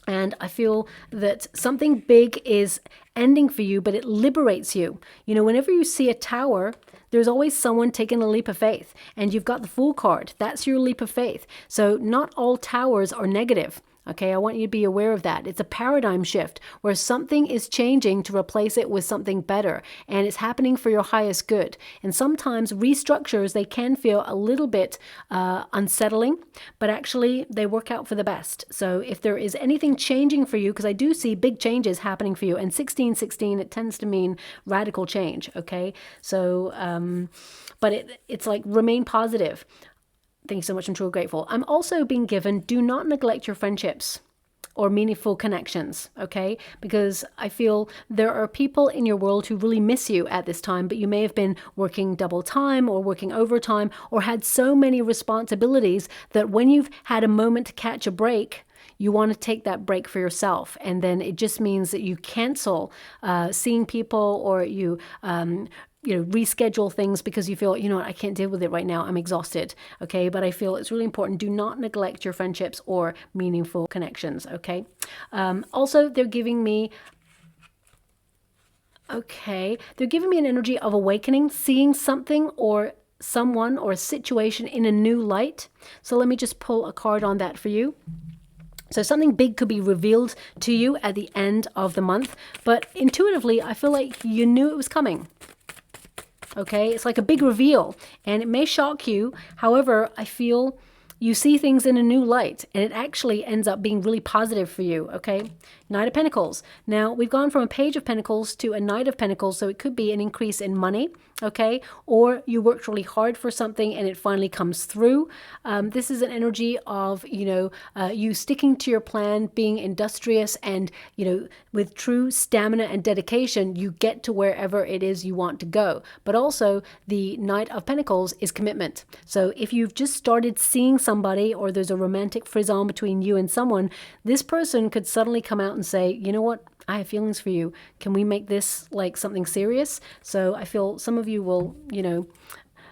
And I feel that something big is ending for you, but it liberates you. Whenever you see a tower, there's always someone taking a leap of faith. And you've got the Fool card. That's your leap of faith. So not all towers are negative. Okay, I want you to be aware of that. It's a paradigm shift where something is changing to replace it with something better, and it's happening for your highest good. And sometimes restructures, they can feel a little bit unsettling, but actually they work out for the best. So if there is anything changing for you, because I do see big changes happening for you, and 1616, it tends to mean radical change, okay? So, but it's like remain positive. Thank you so much. I'm truly grateful. I'm also being given, do not neglect your friendships or meaningful connections, okay? Because I feel there are people in your world who really miss you at this time, but you may have been working double time or working overtime or had so many responsibilities that when you've had a moment to catch a break, you want to take that break for yourself. And then it just means that you cancel seeing people, or you reschedule things because you feel, what, I can't deal with it right now. I'm exhausted. Okay. But I feel it's really important. Do not neglect your friendships or meaningful connections. Okay. Also, they're giving me an energy of awakening, seeing something or someone or a situation in a new light. So let me just pull a card on that for you. So something big could be revealed to you at the end of the month, but intuitively, I feel like you knew it was coming. Okay, it's like a big reveal, and it may shock you. However, I feel you see things in a new light, and it actually ends up being really positive for you, okay? Knight of Pentacles. Now, we've gone from a Page of Pentacles to a Knight of Pentacles, so it could be an increase in money, okay? Or you worked really hard for something and it finally comes through. This is an energy of, you sticking to your plan, being industrious, and, with true stamina and dedication, you get to wherever it is you want to go. But also, the Knight of Pentacles is commitment. So if you've just started seeing somebody, or there's a romantic frisson between you and someone, this person could suddenly come out and say, you know what, I have feelings for you. Can we make this like something serious? So I feel some of you will,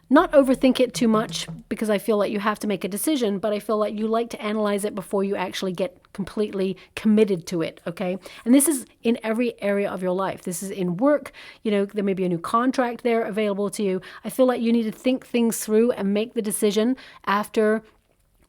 not overthink it too much, because I feel like you have to make a decision, but I feel like you like to analyze it before you actually get completely committed to it, okay? And this is in every area of your life. This is in work, there may be a new contract there available to you. I feel like you need to think things through and make the decision after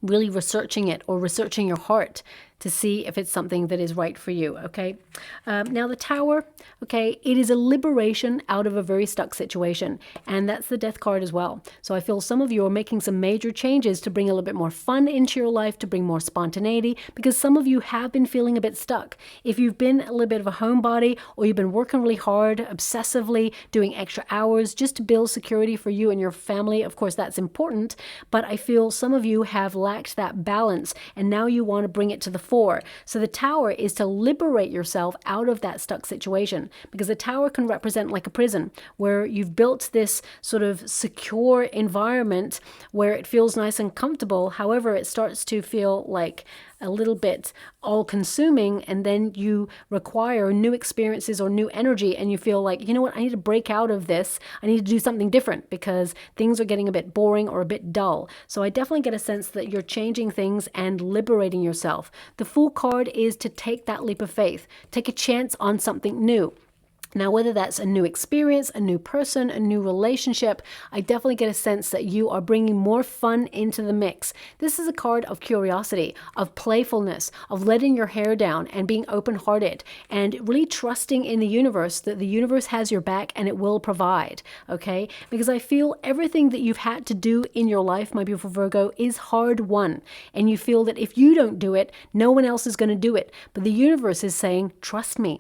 really researching it or researching your heart. to see if it's something that is right for you, okay? Now the Tower, okay, it is a liberation out of a very stuck situation, and that's the Death card as well. So I feel some of you are making some major changes to bring a little bit more fun into your life, to bring more spontaneity, because some of you have been feeling a bit stuck. If you've been a little bit of a homebody, or you've been working really hard, obsessively, doing extra hours just to build security for you and your family, of course that's important, but I feel some of you have lacked that balance, and now you want to bring it to the fore. So the Tower is to liberate yourself out of that stuck situation, because the Tower can represent like a prison where you've built this sort of secure environment where it feels nice and comfortable. However, it starts to feel like a little bit all-consuming, and then you require new experiences or new energy, and you feel like, you know what, I need to break out of this. I need to do something different because things are getting a bit boring or a bit dull. So I definitely get a sense that you're changing things and liberating yourself. The Fool card is to take that leap of faith, take a chance on something new. Now, whether that's a new experience, a new person, a new relationship, I definitely get a sense that you are bringing more fun into the mix. This is a card of curiosity, of playfulness, of letting your hair down and being open-hearted and really trusting in the universe, that the universe has your back and it will provide, okay? Because I feel everything that you've had to do in your life, my beautiful Virgo, is hard won. And you feel that if you don't do it, no one else is going to do it. But the universe is saying, trust me.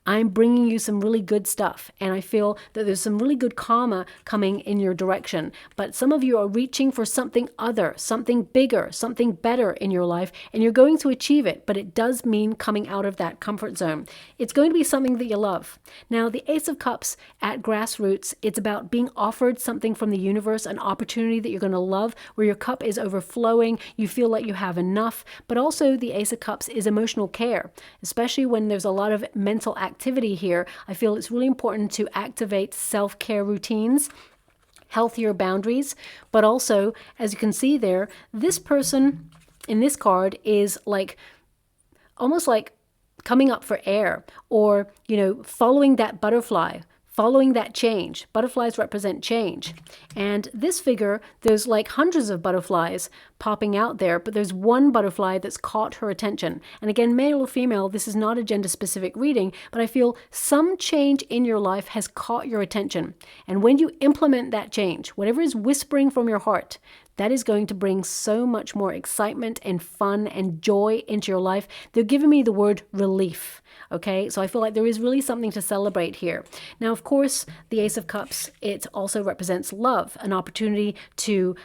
I'm bringing you some really good stuff, and I feel that there's some really good karma coming in your direction. But some of you are reaching for something other, something bigger, something better in your life, and you're going to achieve it, but it does mean coming out of that comfort zone. It's going to be something that you love. Now, the Ace of Cups at grassroots, it's about being offered something from the universe, an opportunity that you're going to love, where your cup is overflowing, you feel like you have enough. But also the Ace of Cups is emotional care, especially when there's a lot of mental activity here. I feel it's really important to activate self-care routines, healthier boundaries, but also, as you can see there, this person in this card is like almost like coming up for air, or, you know, following that butterfly, following that change. Butterflies represent change. And this figure, there's like hundreds of butterflies popping out there, but there's one butterfly that's caught her attention. And again, male or female, this is not a gender-specific reading, but I feel some change in your life has caught your attention. And when you implement that change, whatever is whispering from your heart, that is going to bring so much more excitement and fun and joy into your life. They're giving me the word relief. Okay, so I feel like there is really something to celebrate here. Now, of course, the Ace of Cups, it also represents love, an opportunity to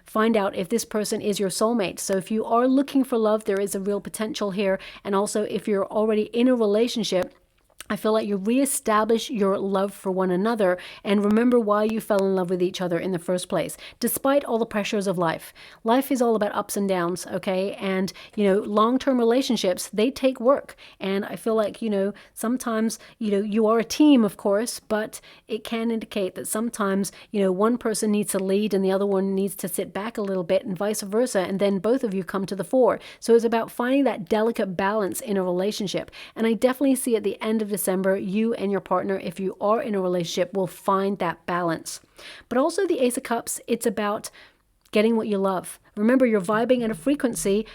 find out if this person is your soulmate. So if you are looking for love, there is a real potential here. And also, if you're already in a relationship, I feel like you reestablish your love for one another and remember why you fell in love with each other in the first place, despite all the pressures of life. Life is all about ups and downs, okay? And, you know, long-term relationships, they take work. And I feel like, you know, sometimes, you know, you are a team, of course, but it can indicate that sometimes, you know, one person needs to lead and the other one needs to sit back a little bit and vice versa. And then both of you come to the fore. So it's about finding that delicate balance in a relationship. And I definitely see at the end of December, you and your partner, if you are in a relationship, will find that balance. But also the Ace of Cups, it's about getting what you love. Remember, you're vibing at a frequency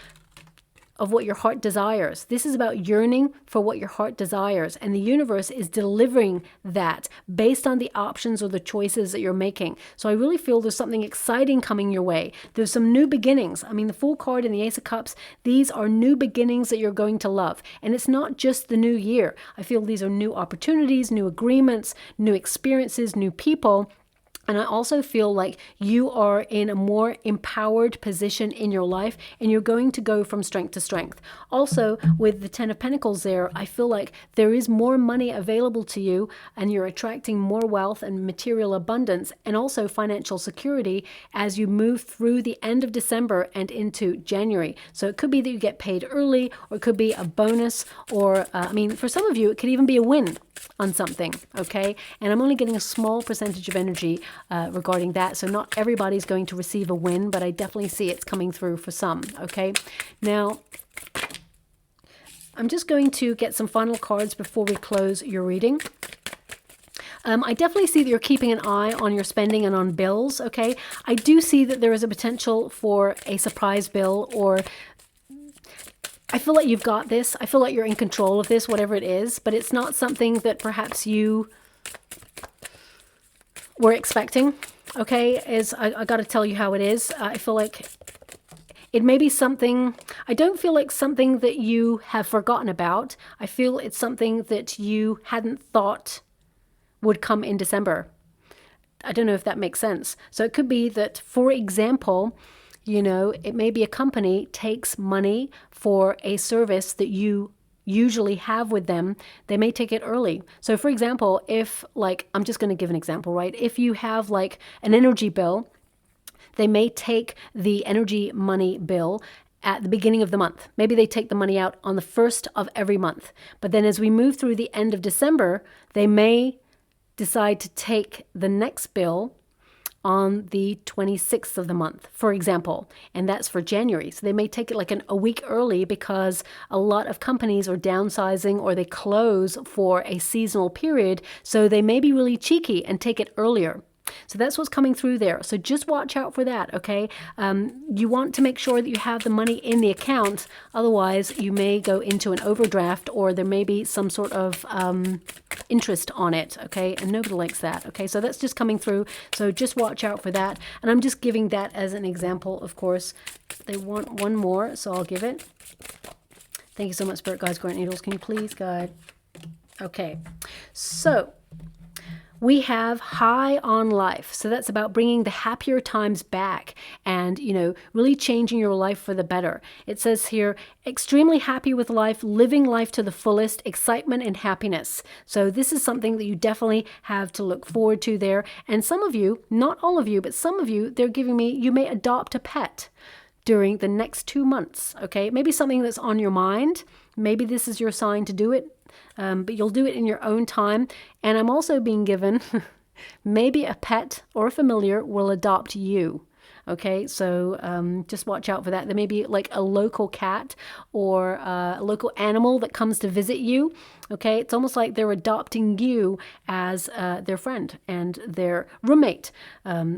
of what your heart desires. This is about yearning for what your heart desires, and the universe is delivering that based on the options or the choices that you're making. So I really feel there's something exciting coming your way. There's some new beginnings. I mean, the Fool card and the Ace of Cups, these are new beginnings that you're going to love. And it's not just the new year. I feel these are new opportunities, new agreements, new experiences, new people. And I also feel like you are in a more empowered position in your life, and you're going to go from strength to strength. Also, with the Ten of Pentacles there, I feel like there is more money available to you, and you're attracting more wealth and material abundance, and also financial security as you move through the end of December and into January. So it could be that you get paid early, or it could be a bonus, or, I mean, for some of you, it could even be a win on something, okay? And I'm only getting a small percentage of energy regarding that, so not everybody's going to receive a win, but I definitely see it's coming through for some, okay? Now, I'm just going to get some final cards before we close your reading. I definitely see that you're keeping an eye on your spending and on bills, okay? I do see that there is a potential for a surprise bill, or I feel like you've got this. I feel like you're in control of this, whatever it is, but it's not something that perhaps you were expecting. Okay, I got to tell you how it is. I feel like it may be something, I don't feel like something that you have forgotten about. I feel it's something that you hadn't thought would come in December. I don't know if that makes sense. So it could be that, for example, you know, it may be a company takes money for a service that you usually have with them. They may take it early. So for example, if like, I'm just going to give an example, right? If you have like an energy bill, they may take the energy money bill at the beginning of the month. Maybe they take the money out on the 1st of every month. But then as we move through the end of December, they may decide to take the next bill on the 26th of the month, for example, and that's for January. So they may take it like a week early because a lot of companies are downsizing or they close for a seasonal period. So they may be really cheeky and take it earlier. So that's what's coming through there. So just watch out for that, okay? You want to make sure that you have the money in the account. Otherwise, you may go into an overdraft or there may be some sort of interest on it, okay? And nobody likes that, okay? So that's just coming through. So just watch out for that. And I'm just giving that as an example, of course. They want one more, so I'll give it. Thank you so much, Spirit Guides, Guardian Angels. Can you please guide? Okay, so we have high on life. So that's about bringing the happier times back and, you know, really changing your life for the better. It says here, extremely happy with life, living life to the fullest, excitement and happiness. So this is something that you definitely have to look forward to there. And some of you, not all of you, but some of you, they're giving me, you may adopt a pet during the next 2 months, okay? Maybe something that's on your mind. Maybe this is your sign to do it. But you'll do it in your own time. And I'm also being given maybe a pet or a familiar will adopt you. Okay, so just watch out for that. There may be like a local cat or a local animal that comes to visit you. Okay, it's almost like they're adopting you as their friend and their roommate.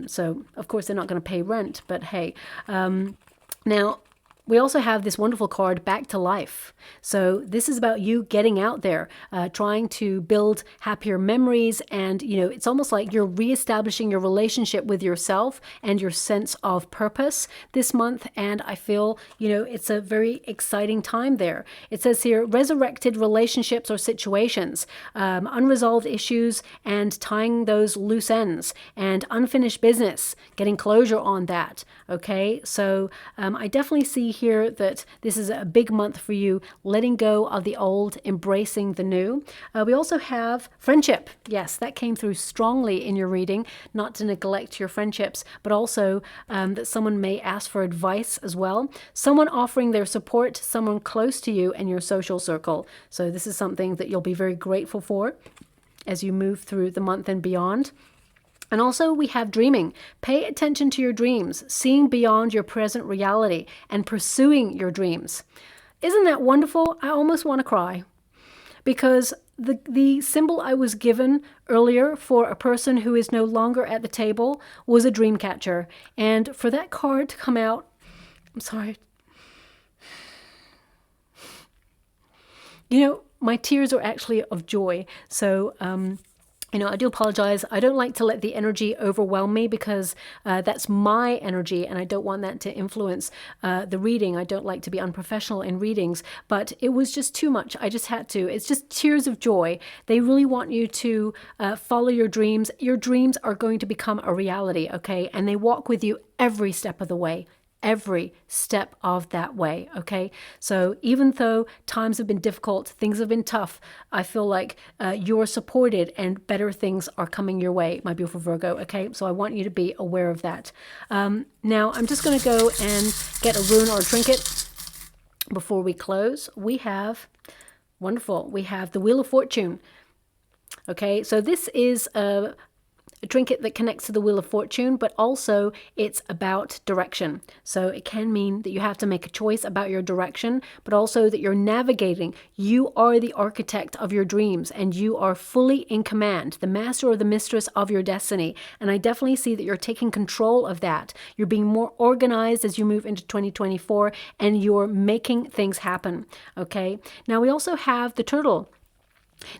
So, of course, they're not going to pay rent, but hey. Now, we also have this wonderful card, Back to Life. So this is about you getting out there, trying to build happier memories. And, you know, it's almost like you're reestablishing your relationship with yourself and your sense of purpose this month. And I feel, you know, it's a very exciting time there. It says here, resurrected relationships or situations, unresolved issues and tying those loose ends, and unfinished business, getting closure on that. Okay, so I definitely see here that this is a big month for you, letting go of the old, embracing the new. We also have friendship. Yes, that came through strongly in your reading, not to neglect your friendships, but also that someone may ask for advice as well. Someone offering their support to someone close to you in your social circle. So this is something that you'll be very grateful for as you move through the month and beyond. And also we have dreaming. Pay attention to your dreams, seeing beyond your present reality and pursuing your dreams. Isn't that wonderful? I almost want to cry because the symbol I was given earlier for a person who is no longer at the table was a dream catcher. And for that card to come out, I'm sorry. You know, my tears are actually of joy. So, you know, I do apologize. I don't like to let the energy overwhelm me because that's my energy and I don't want that to influence the reading. I don't like to be unprofessional in readings, but it was just too much. I just had to. It's just tears of joy. They really want you to follow your dreams. Your dreams are going to become a reality, okay? And they walk with you every step of the way. Every step of that way, okay? So even though times have been difficult, things have been tough, I feel like you're supported and better things are coming your way, my beautiful Virgo, okay? So I want you to be aware of that. Now, I'm just going to go and get a rune or a trinket before we close. We have, wonderful, we have the Wheel of Fortune, okay? So this is a a trinket that connects to the Wheel of Fortune, but also it's about direction. So it can mean that you have to make a choice about your direction, but also that you're navigating. You are the architect of your dreams, and you are fully in command, the master or the mistress of your destiny. And I definitely see that you're taking control of that. You're being more organized as you move into 2024, and you're making things happen. Okay. Now we also have the Turtle.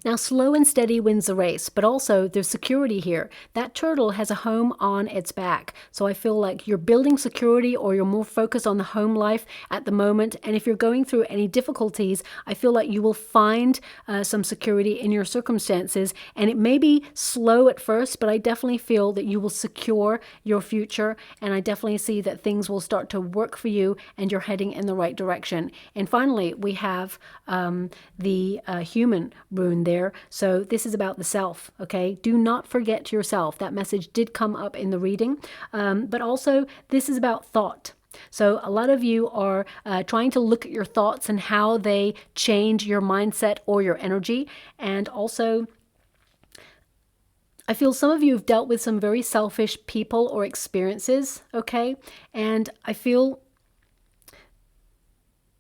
Now, slow and steady wins the race, but also there's security here. That turtle has a home on its back. So I feel like you're building security, or you're more focused on the home life at the moment. And if you're going through any difficulties, I feel like you will find some security in your circumstances. And it may be slow at first, but I definitely feel that you will secure your future. And I definitely see that things will start to work for you, and you're heading in the right direction. And finally, we have the human rune there. So this is about the self. Okay. Do not forget yourself. That message did come up in the reading. But also this is about thought. So a lot of you are trying to look at your thoughts and how they change your mindset or your energy. And also, I feel some of you have dealt with some very selfish people or experiences. Okay. And I feel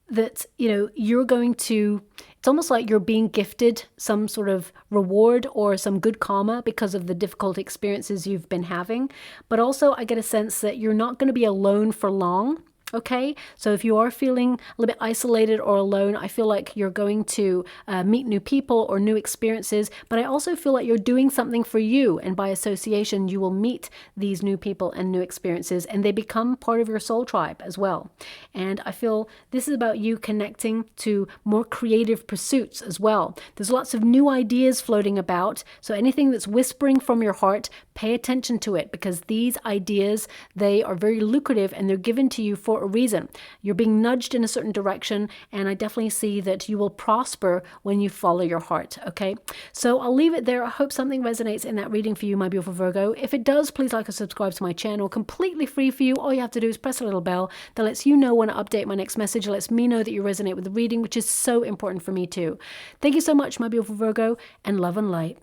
that, you're going to, it's almost like you're being gifted some sort of reward or some good karma because of the difficult experiences you've been having. But also I get a sense that you're not going to be alone for long. Okay, so if you are feeling a little bit isolated or alone, I feel like you're going to meet new people or new experiences, but I also feel like you're doing something for you, and by association, you will meet these new people and new experiences, and they become part of your soul tribe as well. And I feel this is about you connecting to more creative pursuits as well. There's lots of new ideas floating about, so anything that's whispering from your heart, pay attention to it, because these ideas, they are very lucrative, and they're given to you for a reason. You're being nudged in a certain direction, and I definitely see that you will prosper when you follow your heart. Okay, so I'll leave it there. I hope something resonates in that reading for you, my beautiful Virgo. If it does, please like or subscribe to my channel. Completely free for you. All you have to do is press a little bell that lets you know when I update my next message. It lets me know that you resonate with the reading, which is so important for me too. Thank you so much, my beautiful Virgo, and love and light.